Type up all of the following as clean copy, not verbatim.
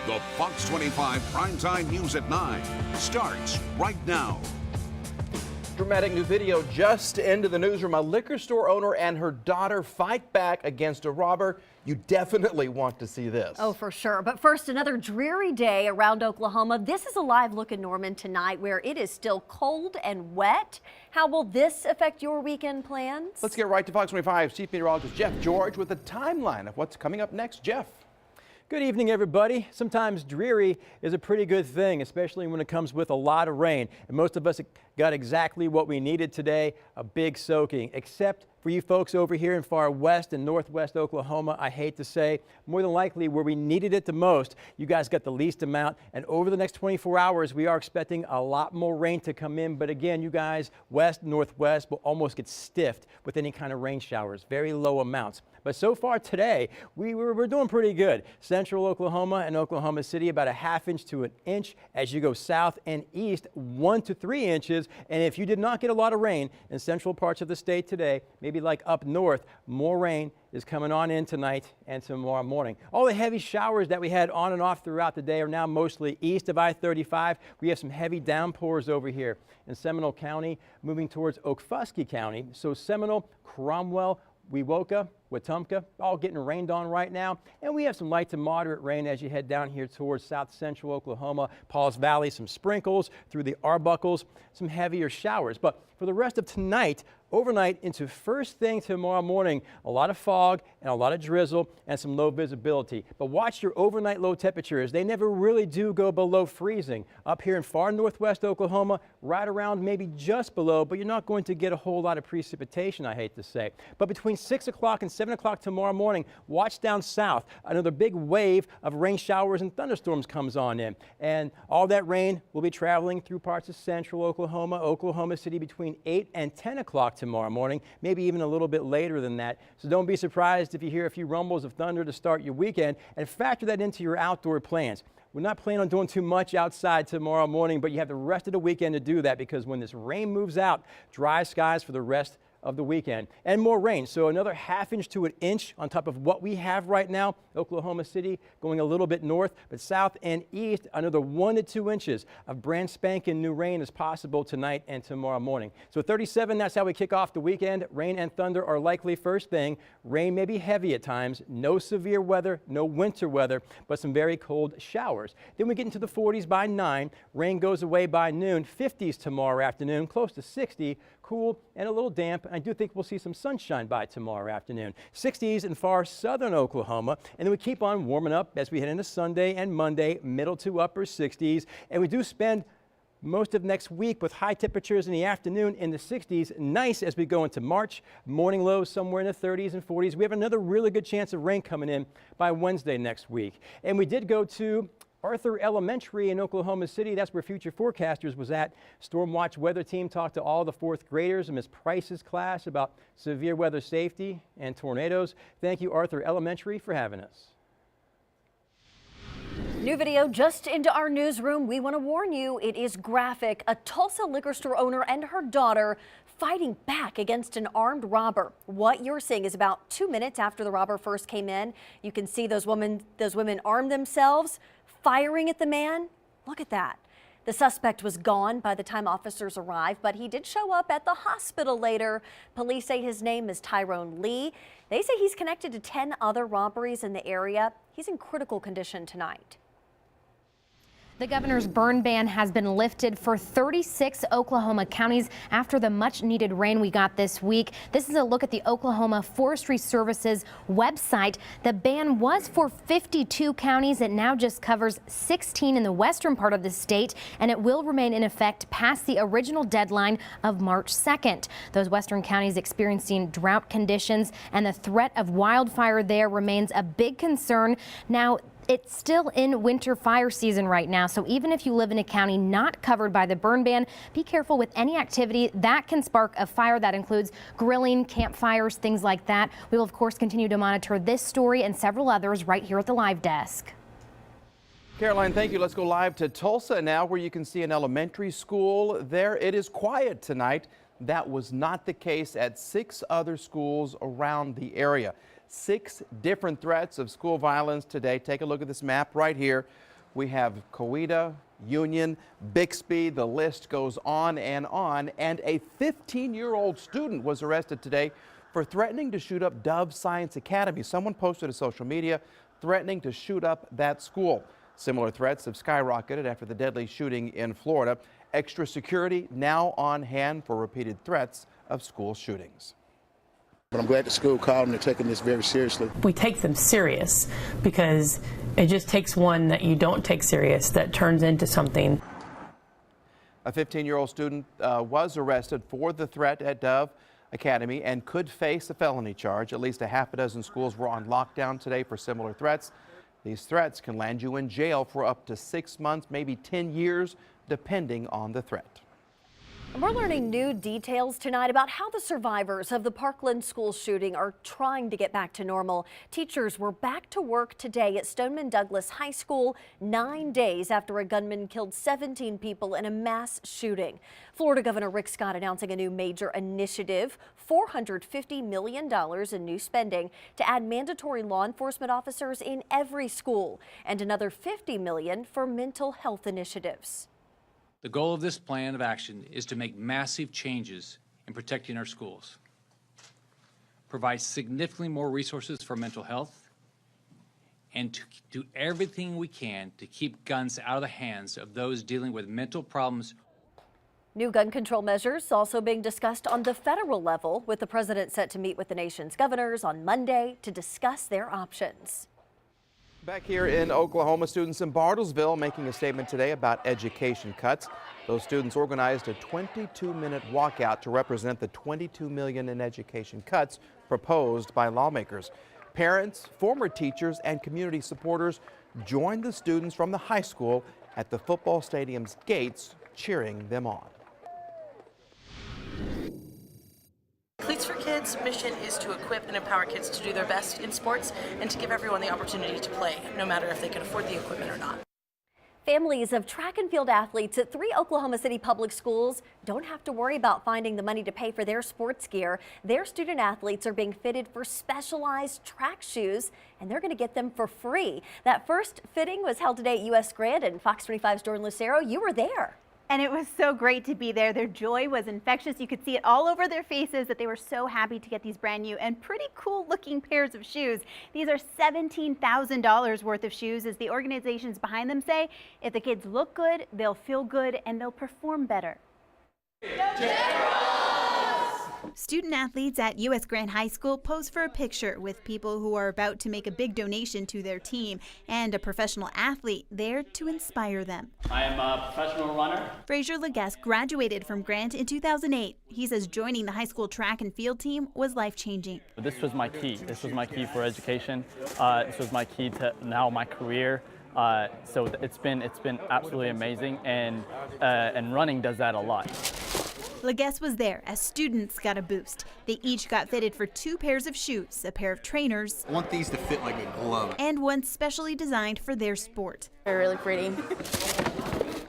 The Fox 25 Primetime News at 9 starts right now. Dramatic new video just into the newsroom. A liquor store owner and her daughter fight back against a robber. You definitely want to see this. Oh, for sure. But first, another dreary day around Oklahoma. This is a live look in Norman tonight where it is still cold and wet. How will this affect your weekend plans? Let's get right to Fox 25's Chief Meteorologist Jeff George with a timeline of what's coming up next. Jeff. Good evening, everybody. Sometimes dreary is a pretty good thing, especially when it comes with a lot of rain. And most of us got exactly what we needed today, a big soaking, except for you folks over here in far west and northwest Oklahoma. I hate to say, more than likely where we needed it the most, you guys got the least amount. And over the next 24 hours, we are expecting a lot more rain to come in. But again, you guys, west, northwest will almost get stiffed with any kind of rain showers, very low amounts. But so far today, we're doing pretty good. Central Oklahoma and Oklahoma City, about a ½ inch to an inch. As you go south and east, 1 to 3 inches. And if you did not get a lot of rain in central parts of the state today, maybe like up north, more rain is coming on in tonight and tomorrow morning. All the heavy showers that we had on and off throughout the day are now mostly east of I-35. We have some heavy downpours over here in Seminole County, moving towards Okfuskee County. So Seminole, Cromwell, Wewoka, Wetumpka, all getting rained on right now. And we have some light to moderate rain as you head down here towards south central Oklahoma, Pauls Valley, some sprinkles through the Arbuckles, some heavier showers. But for the rest of tonight, overnight into first thing tomorrow morning, a lot of fog and a lot of drizzle and some low visibility. But watch your overnight low temperatures. They never really do go below freezing. Up here in far northwest Oklahoma, right around maybe just below, but you're not going to get a whole lot of precipitation, I hate to say. But between 6 o'clock and 7 o'clock tomorrow morning, watch down south. Another big wave of rain showers and thunderstorms comes on in. And all that rain will be traveling through parts of central Oklahoma, Oklahoma City between 8 and 10 o'clock tomorrow morning, maybe even a little bit later than that. So don't be surprised if you hear a few rumbles of thunder to start your weekend, and factor that into your outdoor plans. We're not planning on doing too much outside tomorrow morning, but you have the rest of the weekend to do that, because when this rain moves out, dry skies for the rest of the weekend and more rain. So another ½ inch to an inch on top of what we have right now. Oklahoma City going a little bit north, but south and east, another 1 to 2 inches of brand spanking new rain is possible tonight and tomorrow morning. So 37, that's how we kick off the weekend. Rain and thunder are likely first thing. Rain may be heavy at times. No severe weather, no winter weather, but some very cold showers. Then we get into the 40s by 9. Rain goes away by noon. 50s tomorrow afternoon, close to 60. Cool and a little damp. I do think we'll see some sunshine by tomorrow afternoon. 60s in far southern Oklahoma. And then we keep on warming up as we head into Sunday and Monday, middle to upper 60s. And we do spend most of next week with high temperatures in the afternoon in the 60s. Nice as we go into March. Morning lows somewhere in the 30s and 40s. We have another really good chance of rain coming in by Wednesday next week. And we did go to Arthur Elementary in Oklahoma City. That's where Future Forecasters was at. Storm Watch weather team talked to all the 4th graders in Ms. Price's class about severe weather safety and tornadoes. Thank you, Arthur Elementary, for having us. New video just into our newsroom. We want to warn you, it is graphic. A Tulsa liquor store owner and her daughter fighting back against an armed robber. What you're seeing is about 2 minutes after the robber first came in. You can see those women arm themselves, firing at the man. Look at that. The suspect was gone by the time officers arrived, but he did show up at the hospital later. Police say his name is Tyrone Lee. They say he's connected to 10 other robberies in the area. He's in critical condition tonight. The governor's burn ban has been lifted for 36 Oklahoma counties after the much needed rain we got this week. This is a look at the Oklahoma Forestry Service's website. The ban was for 52 counties. It now just covers 16 in the western part of the state, and it will remain in effect past the original deadline of March 2nd. Those western counties experiencing drought conditions, and the threat of wildfire there remains a big concern. Now, it's still in winter fire season right now, so even if you live in a county not covered by the burn ban, be careful with any activity that can spark a fire. That includes grilling, campfires, things like that. We will, of course, continue to monitor this story and several others right here at the live desk. Caroline, thank you. Let's go live to Tulsa now, where you can see an elementary school. There it is quiet tonight. That was not the case at 6 other schools around the area. 6 different threats of school violence today. Take a look at this map right here. We have Coweta, Union, Bixby, the list goes on, and a 15-year-old student was arrested today for threatening to shoot up Dove Science Academy. Someone posted to social media threatening to shoot up that school. Similar threats have skyrocketed after the deadly shooting in Florida. Extra security now on hand for repeated threats of school shootings. But I'm glad the school called and they're taking this very seriously. We take them serious because it just takes one that you don't take serious that turns into something. A 15-year-old student was arrested for the threat at Dove Academy and could face a felony charge. At least a half a dozen schools were on lockdown today for similar threats. These threats can land you in jail for up to 6 months, maybe 10 years, depending on the threat. And we're learning new details tonight about how the survivors of the Parkland school shooting are trying to get back to normal. Teachers were back to work today at Stoneman Douglas High School 9 days after a gunman killed 17 people in a mass shooting. Florida Governor Rick Scott announcing a new major initiative, $450 million in new spending to add mandatory law enforcement officers in every school and another $50 million for mental health initiatives. The goal of this plan of action is to make massive changes in protecting our schools, provide significantly more resources for mental health, and to do everything we can to keep guns out of the hands of those dealing with mental problems. New gun control measures also being discussed on the federal level, with the president set to meet with the nation's governors on Monday to discuss their options. Back here in Oklahoma, students in Bartlesville making a statement today about education cuts. Those students organized a 22-minute walkout to represent the $22 million in education cuts proposed by lawmakers. Parents, former teachers, and community supporters joined the students from the high school at the football stadium's gates, cheering them on. Cleats for Kids' mission is to equip and empower kids to do their best in sports and to give everyone the opportunity to play, no matter if they can afford the equipment or not. Families of track and field athletes at 3 Oklahoma City public schools don't have to worry about finding the money to pay for their sports gear. Their student athletes are being fitted for specialized track shoes, and they're going to get them for free. That first fitting was held today at US Grant, and Fox 25's Jordan Lucero, you were there. And it was so great to be there. Their joy was infectious. You could see it all over their faces that they were so happy to get these brand new and pretty cool looking pairs of shoes. These are $17,000 worth of shoes, as the organizations behind them say, if the kids look good, they'll feel good, and they'll perform better. Student athletes at US Grant High School pose for a picture with people who are about to make a big donation to their team, and a professional athlete there to inspire them. I am a professional runner. Frazier Leguest graduated from Grant in 2008. He says joining the high school track and field team was life-changing. This was my key. This was my key for education. This was my key to now my career. So it's been absolutely amazing, and running does that a lot. Leguest was there as students got a boost. They each got fitted for 2 pairs of shoes, a pair of trainers. I want these to fit like a glove. And one specially designed for their sport. They're really pretty.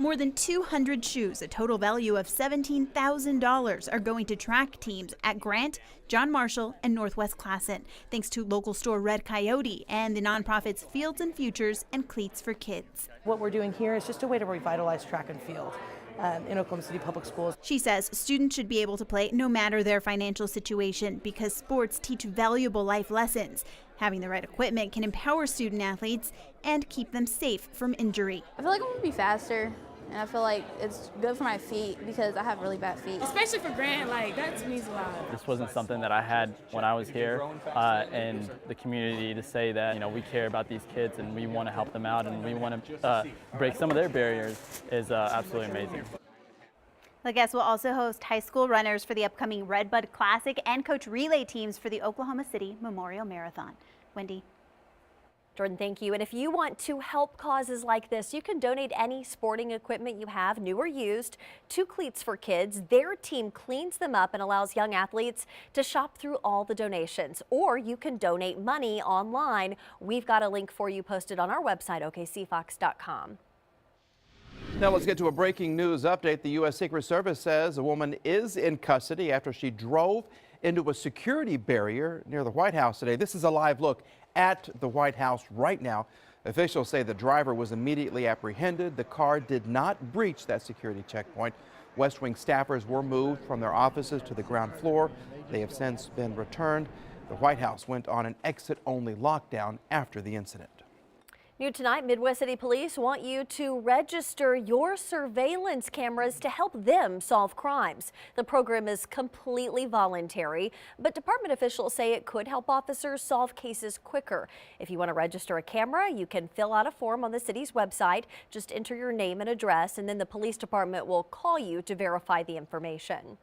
More than 200 shoes, a total value of $17,000, are going to track teams at Grant, John Marshall, and Northwest Classen, thanks to local store Red Coyote and the nonprofits Fields and Futures and Cleats for Kids. What we're doing here is just a way to revitalize track and field in Oklahoma City Public Schools. She says students should be able to play no matter their financial situation because sports teach valuable life lessons. Having the right equipment can empower student athletes and keep them safe from injury. I feel like I'm going to be faster, and I feel like it's good for my feet because I have really bad feet. Especially for Grant, like that means a lot. This wasn't something that I had when I was here, and the community to say that, you know, we care about these kids and we want to help them out and we want to break some of their barriers is absolutely amazing. Leguest will also host high school runners for the upcoming Redbud Classic and coach relay teams for the Oklahoma City Memorial Marathon. Wendy. Jordan, thank you. And if you want to help causes like this, you can donate any sporting equipment you have, new or used, to Cleats for Kids. Their team cleans them up and allows young athletes to shop through all the donations. Or you can donate money online. We've got a link for you posted on our website, okcfox.com. Now let's get to a breaking news update. The U.S. Secret Service says a woman is in custody after she drove into a security barrier near the White House today. This is a live look at the White House right now. Officials say the driver was immediately apprehended. The car did not breach that security checkpoint. West Wing staffers were moved from their offices to the ground floor. They have since been returned. The White House went on an exit-only lockdown after the incident. New tonight, Midwest City Police want you to register your surveillance cameras to help them solve crimes. The program is completely voluntary, but department officials say it could help officers solve cases quicker. If you want to register a camera, you can fill out a form on the city's website. Just enter your name and address, and then the police department will call you to verify the information.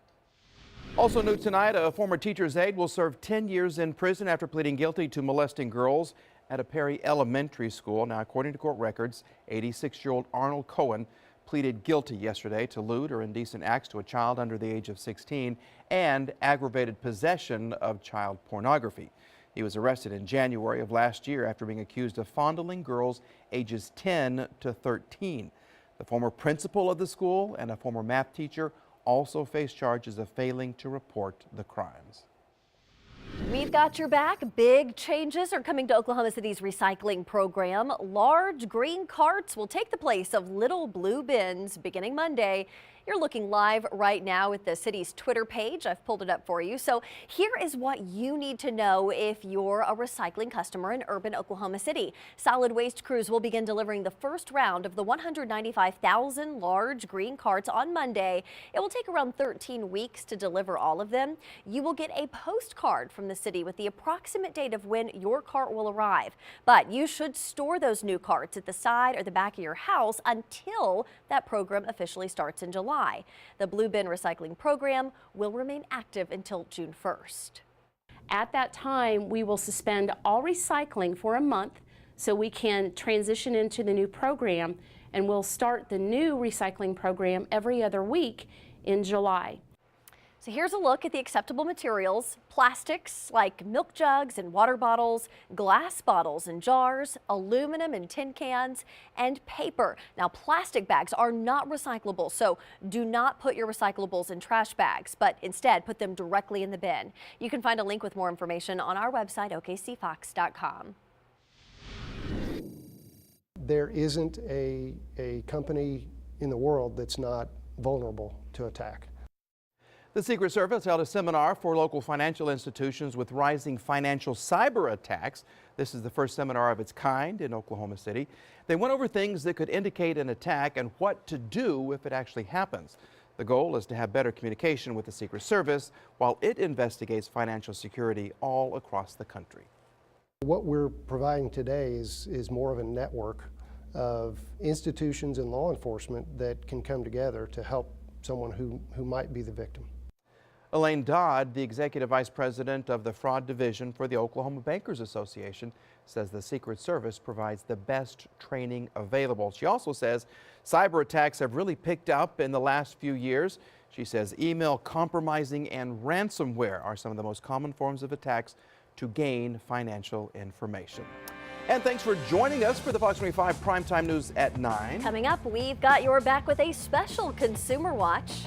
Also new tonight, a former teacher's aide will serve 10 years in prison after pleading guilty to molesting girls at a Perry elementary school. Now, according to court records, 86-year-old Arnold Cohen pleaded guilty yesterday to lewd or indecent acts to a child under the age of 16 and aggravated possession of child pornography. He was arrested in January of last year after being accused of fondling girls ages 10 to 13. The former principal of the school and a former math teacher also face charges of failing to report the crimes. We've got your back. Big changes are coming to Oklahoma City's recycling program. Large green carts will take the place of little blue bins beginning Monday. You're looking live right now at the city's Twitter page. I've pulled it up for you. So here is what you need to know if you're a recycling customer in urban Oklahoma City. Solid waste crews will begin delivering the first round of the 195,000 large green carts on Monday. It will take around 13 weeks to deliver all of them. You will get a postcard from the city with the approximate date of when your cart will arrive. But you should store those new carts at the side or the back of your house until that program officially starts in July. The Blue Bin Recycling Program will remain active until June 1st. At that time, we will suspend all recycling for a month so we can transition into the new program, and we'll start the new recycling program every other week in July. So here's a look at the acceptable materials: plastics like milk jugs and water bottles, glass bottles and jars, aluminum and tin cans, and paper. Now, plastic bags are not recyclable, so do not put your recyclables in trash bags, but instead put them directly in the bin. You can find a link with more information on our website, okcfox.com. There isn't a company in the world that's not vulnerable to attack. The Secret Service held a seminar for local financial institutions with rising financial cyber attacks. This is the first seminar of its kind in Oklahoma City. They went over things that could indicate an attack and what to do if it actually happens. The goal is to have better communication with the Secret Service while it investigates financial security all across the country. What we're providing today is more of a network of institutions and law enforcement that can come together to help someone who might be the victim. Elaine Dodd, the Executive Vice President of the Fraud Division for the Oklahoma Bankers Association, says the Secret Service provides the best training available. She also says cyber attacks have really picked up in the last few years. She says email compromising and ransomware are some of the most common forms of attacks to gain financial information. And thanks for joining us for the Fox 25 Primetime News at 9. Coming up, we've got your back with a special Consumer Watch.